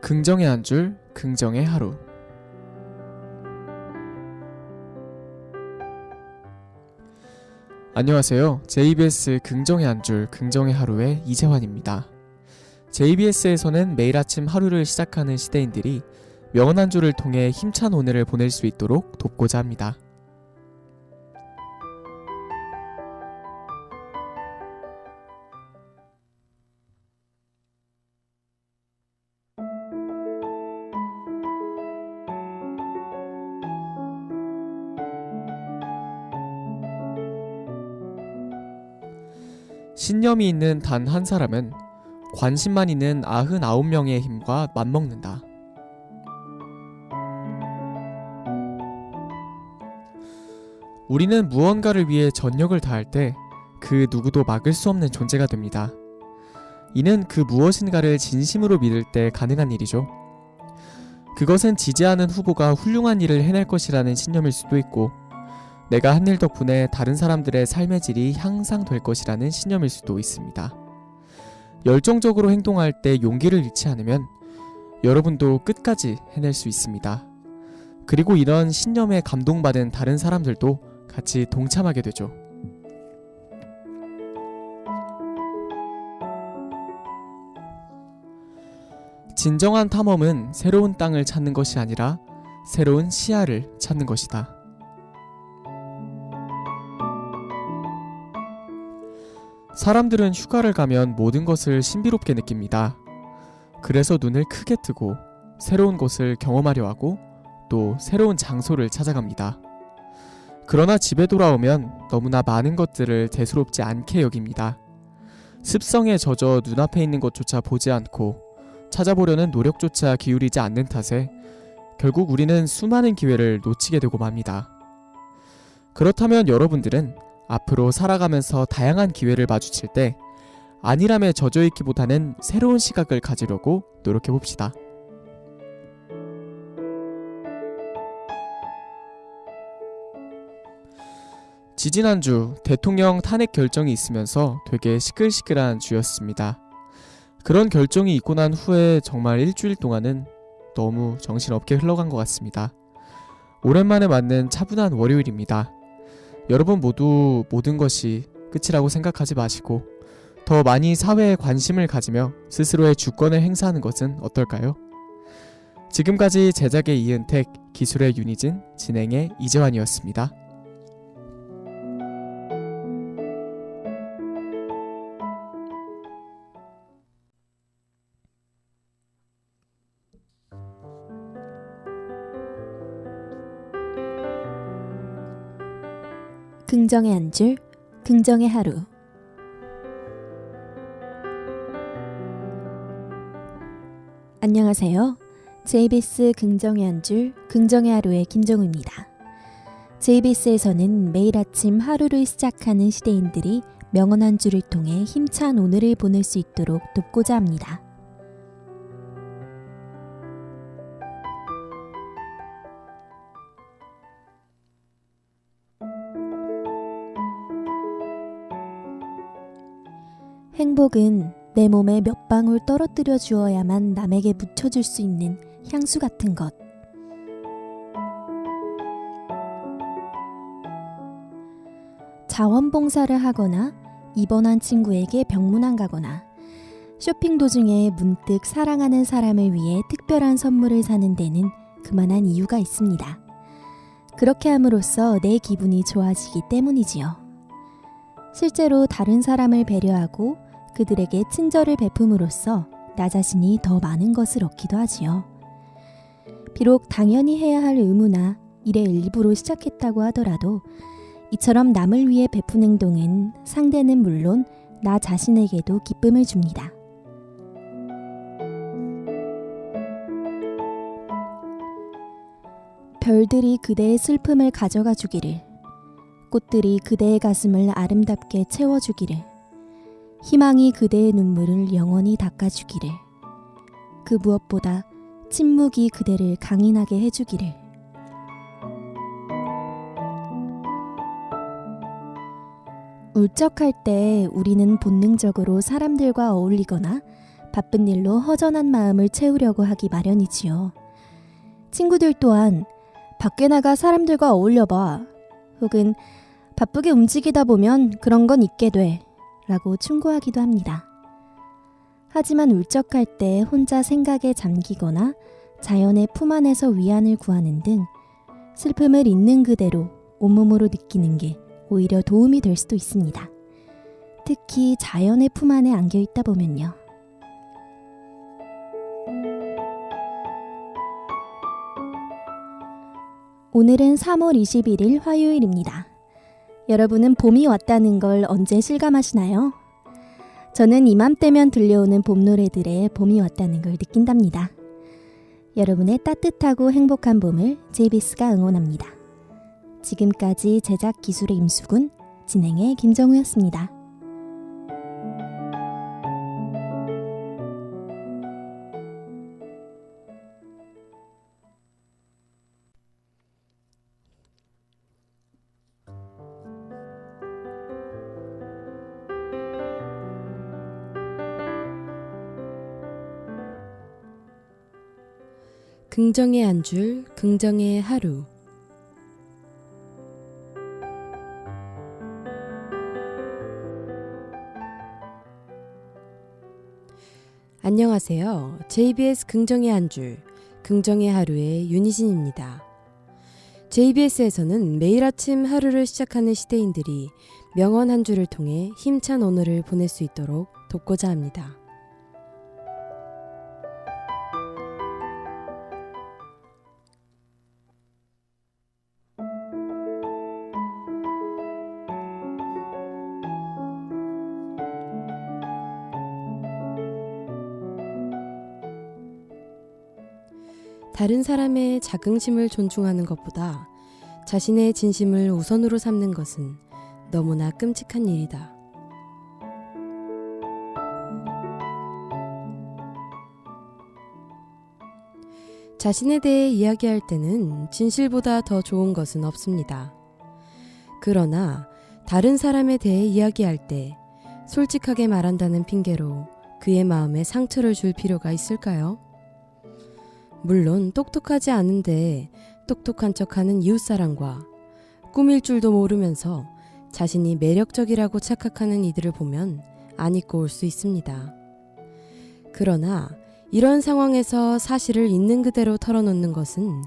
긍정의 한 줄, 긍정의 하루. 안녕하세요. JBS 긍정의 한 줄, 긍정의 하루의 이재환입니다. JBS에서는 매일 아침 하루를 시작하는 시대인들이 명언 한 줄을 통해 힘찬 오늘을 보낼 수 있도록 돕고자 합니다. 신념이 있는 단 한 사람은 관심만 있는 99명의 힘과 맞먹는다. 우리는 무언가를 위해 전력을 다할 때 그 누구도 막을 수 없는 존재가 됩니다. 이는 그 무엇인가를 진심으로 믿을 때 가능한 일이죠. 그것은 지지하는 후보가 훌륭한 일을 해낼 것이라는 신념일 수도 있고, 내가 한 일 덕분에 다른 사람들의 삶의 질이 향상될 것이라는 신념일 수도 있습니다. 열정적으로 행동할 때 용기를 잃지 않으면 여러분도 끝까지 해낼 수 있습니다. 그리고 이런 신념에 감동받은 다른 사람들도 같이 동참하게 되죠. 진정한 탐험은 새로운 땅을 찾는 것이 아니라 새로운 시야를 찾는 것이다. 사람들은 휴가를 가면 모든 것을 신비롭게 느낍니다. 그래서 눈을 크게 뜨고 새로운 곳을 경험하려 하고 또 새로운 장소를 찾아갑니다. 그러나 집에 돌아오면 너무나 많은 것들을 대수롭지 않게 여깁니다. 습성에 젖어 눈앞에 있는 것조차 보지 않고 찾아보려는 노력조차 기울이지 않는 탓에 결국 우리는 수많은 기회를 놓치게 되고 맙니다. 그렇다면 여러분들은 앞으로 살아가면서 다양한 기회를 마주칠 때 안일함에 젖어있기보다는 새로운 시각을 가지려고 노력해봅시다. 지지난주 대통령 탄핵 결정이 있으면서 되게 시끌시끌한 주였습니다. 그런 결정이 있고 난 후에 정말 일주일 동안은 너무 정신없게 흘러간 것 같습니다. 오랜만에 맞는 차분한 월요일입니다. 여러분 모두 모든 것이 끝이라고 생각하지 마시고 더 많이 사회에 관심을 가지며 스스로의 주권을 행사하는 것은 어떨까요? 지금까지 제작의 이은택, 기술의 윤희진, 진행의 이재환이었습니다. 긍정의 한 줄, 긍정의 하루. 안녕하세요. JBS 긍정의 한 줄, 긍정의 하루의 김정우입니다. JBS에서는 매일 아침 하루를 시작하는 시대인들이 명언 한 줄을 통해 힘찬 오늘을 보낼 수 있도록 돕고자 합니다. 행복은 내 몸에 몇 방울 떨어뜨려 주어야만 남에게 묻혀줄 수 있는 향수 같은 것. 자원봉사를 하거나 입원한 친구에게 병문안 가거나 쇼핑 도중에 문득 사랑하는 사람을 위해 특별한 선물을 사는 데는 그만한 이유가 있습니다. 그렇게 함으로써 내 기분이 좋아지기 때문이지요. 실제로 다른 사람을 배려하고 그들에게 친절을 베품으로써 나 자신이 더 많은 것을 얻기도 하지요. 비록 당연히 해야 할 의무나 일의 일부로 시작했다고 하더라도 이처럼 남을 위해 베푼 행동은 상대는 물론 나 자신에게도 기쁨을 줍니다. 별들이 그대의 슬픔을 가져가 주기를, 꽃들이 그대의 가슴을 아름답게 채워주기를, 희망이 그대의 눈물을 영원히 닦아주기를, 그 무엇보다 침묵이 그대를 강인하게 해주기를. 울적할 때 우리는 본능적으로 사람들과 어울리거나 바쁜 일로 허전한 마음을 채우려고 하기 마련이지요. 친구들 또한 밖에 나가 사람들과 어울려봐, 혹은 바쁘게 움직이다 보면 그런 건 있게 돼 라고 충고하기도 합니다. 하지만 울적할 때 혼자 생각에 잠기거나 자연의 품 안에서 위안을 구하는 등 슬픔을 있는 그대로 온몸으로 느끼는 게 오히려 도움이 될 수도 있습니다. 특히 자연의 품 안에 안겨 있다 보면요. 오늘은 3월 21일 화요일입니다. 여러분은 봄이 왔다는 걸 언제 실감하시나요? 저는 이맘때면 들려오는 봄 노래들에 봄이 왔다는 걸 느낀답니다. 여러분의 따뜻하고 행복한 봄을 JBS가 응원합니다. 지금까지 제작 기술의 임수근, 진행의 김정우였습니다. 긍정의 한 줄, 긍정의 하루. 안녕하세요. JBS 긍정의 한 줄, 긍정의 하루의 윤희진입니다. JBS에서는 매일 아침 하루를 시작하는 시대인들이 명언 한 줄을 통해 힘찬 오늘을 보낼 수 있도록 돕고자 합니다. 다른 사람의 자긍심을 존중하는 것보다 자신의 진심을 우선으로 삼는 것은 너무나 끔찍한 일이다. 자신에 대해 이야기할 때는 진실보다 더 좋은 것은 없습니다. 그러나 다른 사람에 대해 이야기할 때 솔직하게 말한다는 핑계로 그의 마음에 상처를 줄 필요가 있을까요? 물론 똑똑하지 않은데 똑똑한 척하는 이웃사람과 꾸밀 줄도 모르면서 자신이 매력적이라고 착각하는 이들을 보면 안 잊고 올 수 있습니다. 그러나 이런 상황에서 사실을 있는 그대로 털어놓는 것은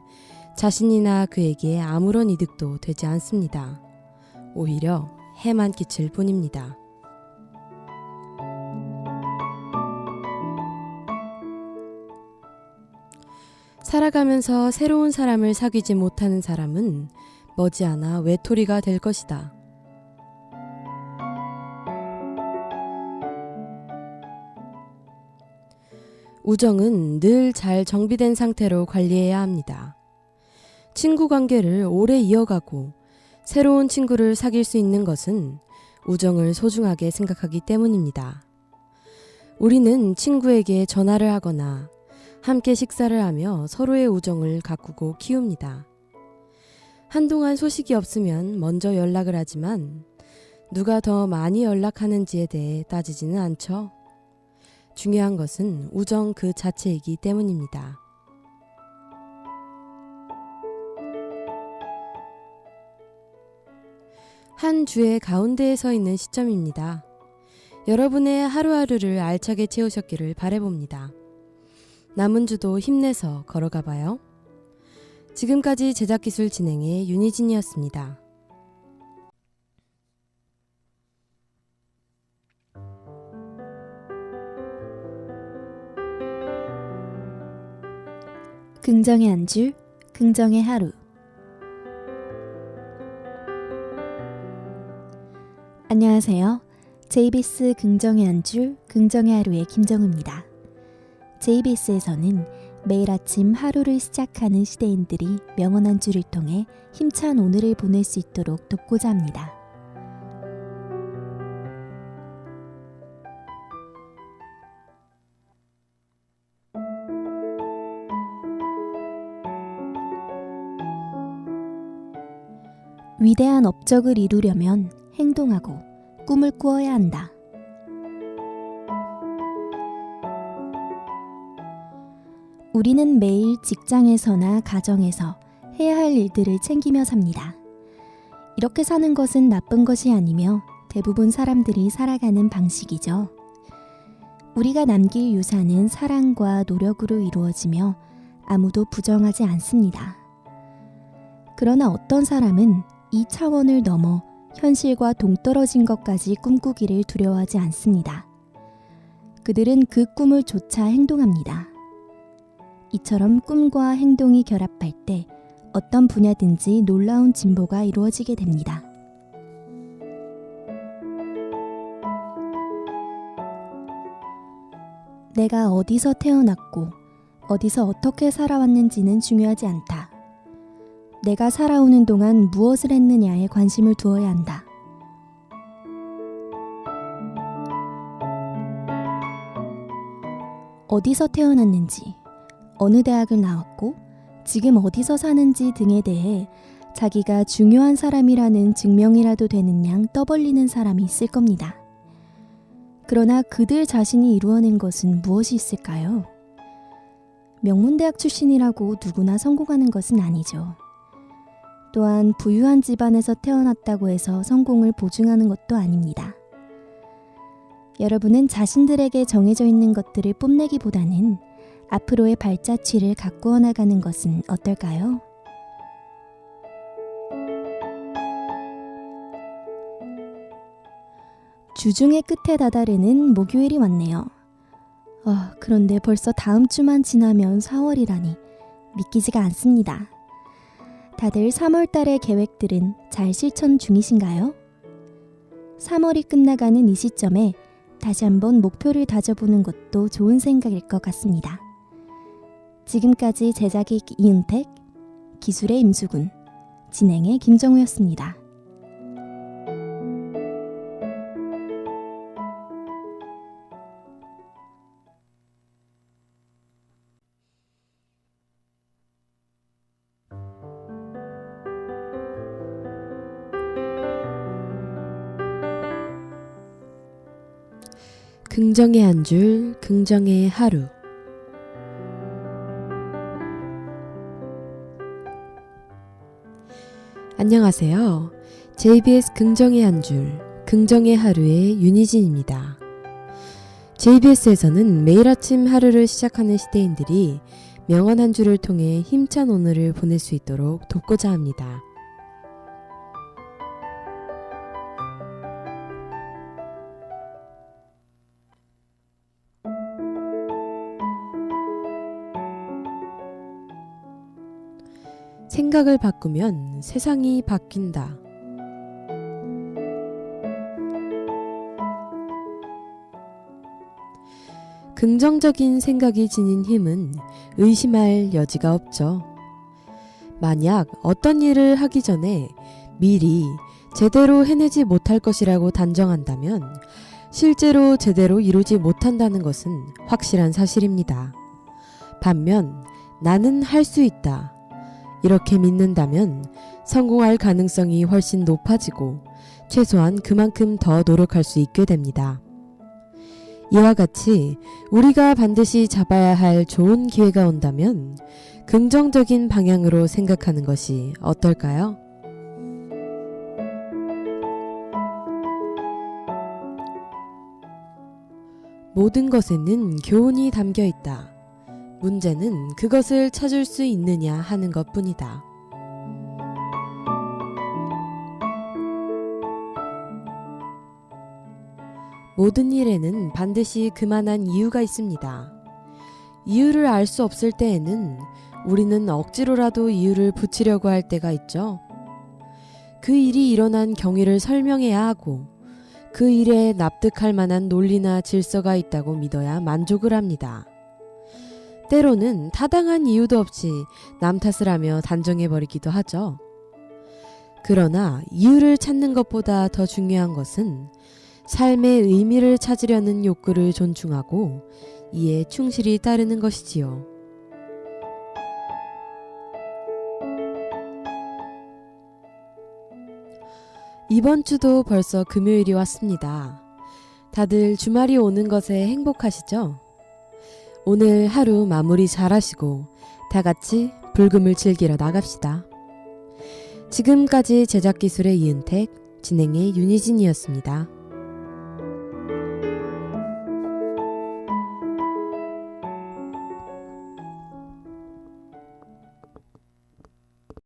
자신이나 그에게 아무런 이득도 되지 않습니다. 오히려 해만 끼칠 뿐입니다. 살아가면서 새로운 사람을 사귀지 못하는 사람은 머지않아 외톨이가 될 것이다. 우정은 늘 잘 정비된 상태로 관리해야 합니다. 친구 관계를 오래 이어가고 새로운 친구를 사귈 수 있는 것은 우정을 소중하게 생각하기 때문입니다. 우리는 친구에게 전화를 하거나 함께 식사를 하며 서로의 우정을 가꾸고 키웁니다. 한동안 소식이 없으면 먼저 연락을 하지만 누가 더 많이 연락하는지에 대해 따지지는 않죠. 중요한 것은 우정 그 자체이기 때문입니다. 한 주의 가운데에 서 있는 시점입니다. 여러분의 하루하루를 알차게 채우셨기를 바라봅니다. 남은 주도 힘내서 걸어가 봐요. 지금까지 제작기술 진행의 윤희진이었습니다. 긍정의 한 줄, 긍정의 하루. 안녕하세요. JBS 긍정의 한 줄, 긍정의 하루의 김정우입니다. JBS에서는 매일 아침 하루를 시작하는 시대인들이 명언 한 줄을 통해 힘찬 오늘을 보낼 수 있도록 돕고자 합니다. 위대한 업적을 이루려면 행동하고 꿈을 꾸어야 한다. 우리는 매일 직장에서나 가정에서 해야 할 일들을 챙기며 삽니다. 이렇게 사는 것은 나쁜 것이 아니며 대부분 사람들이 살아가는 방식이죠. 우리가 남길 유산은 사랑과 노력으로 이루어지며 아무도 부정하지 않습니다. 그러나 어떤 사람은 이 차원을 넘어 현실과 동떨어진 것까지 꿈꾸기를 두려워하지 않습니다. 그들은 그 꿈을 쫓아 행동합니다. 이처럼 꿈과 행동이 결합할 때 어떤 분야든지 놀라운 진보가 이루어지게 됩니다. 내가 어디서 태어났고 어디서 어떻게 살아왔는지는 중요하지 않다. 내가 살아오는 동안 무엇을 했느냐에 관심을 두어야 한다. 어디서 태어났는지, 어느 대학을 나왔고, 지금 어디서 사는지 등에 대해 자기가 중요한 사람이라는 증명이라도 되는 양 떠벌리는 사람이 있을 겁니다. 그러나 그들 자신이 이루어낸 것은 무엇이 있을까요? 명문대학 출신이라고 누구나 성공하는 것은 아니죠. 또한 부유한 집안에서 태어났다고 해서 성공을 보증하는 것도 아닙니다. 여러분은 자신들에게 정해져 있는 것들을 뽐내기보다는 앞으로의 발자취를 가꾸어 나가는 것은 어떨까요? 주중의 끝에 다다르는 목요일이 왔네요. 그런데 벌써 다음 주만 지나면 4월이라니 믿기지가 않습니다. 다들 3월 달의 계획들은 잘 실천 중이신가요? 3월이 끝나가는 이 시점에 다시 한번 목표를 다져보는 것도 좋은 생각일 것 같습니다. 지금까지 제작의 이은택, 기술의 임수근, 진행의 김정우였습니다. 긍정의 한 줄, 긍정의 하루. 안녕하세요. JBS 긍정의 한 줄, 긍정의 하루의 윤희진입니다. JBS에서는 매일 아침 하루를 시작하는 시대인들이 명언 한 줄을 통해 힘찬 오늘을 보낼 수 있도록 돕고자 합니다. 생각을 바꾸면 세상이 바뀐다. 긍정적인 생각이 지닌 힘은 의심할 여지가 없죠. 만약 어떤 일을 하기 전에 미리 제대로 해내지 못할 것이라고 단정한다면 실제로 제대로 이루지 못한다는 것은 확실한 사실입니다. 반면 나는 할 수 있다. 이렇게 믿는다면 성공할 가능성이 훨씬 높아지고 최소한 그만큼 더 노력할 수 있게 됩니다. 이와 같이 우리가 반드시 잡아야 할 좋은 기회가 온다면 긍정적인 방향으로 생각하는 것이 어떨까요? 모든 것에는 교훈이 담겨 있다. 문제는 그것을 찾을 수 있느냐 하는 것뿐이다. 모든 일에는 반드시 그만한 이유가 있습니다. 이유를 알 수 없을 때에는 우리는 억지로라도 이유를 붙이려고 할 때가 있죠. 그 일이 일어난 경위를 설명해야 하고 그 일에 납득할 만한 논리나 질서가 있다고 믿어야 만족을 합니다. 때로는 타당한 이유도 없이 남 탓을 하며 단정해버리기도 하죠. 그러나 이유를 찾는 것보다 더 중요한 것은 삶의 의미를 찾으려는 욕구를 존중하고 이에 충실히 따르는 것이지요. 이번 주도 벌써 금요일이 왔습니다. 다들 주말이 오는 것에 행복하시죠? 오늘 하루 마무리 잘 하시고 다 같이 불금을 즐기러 나갑시다. 지금까지 제작기술의 이은택, 진행의 윤희진이었습니다.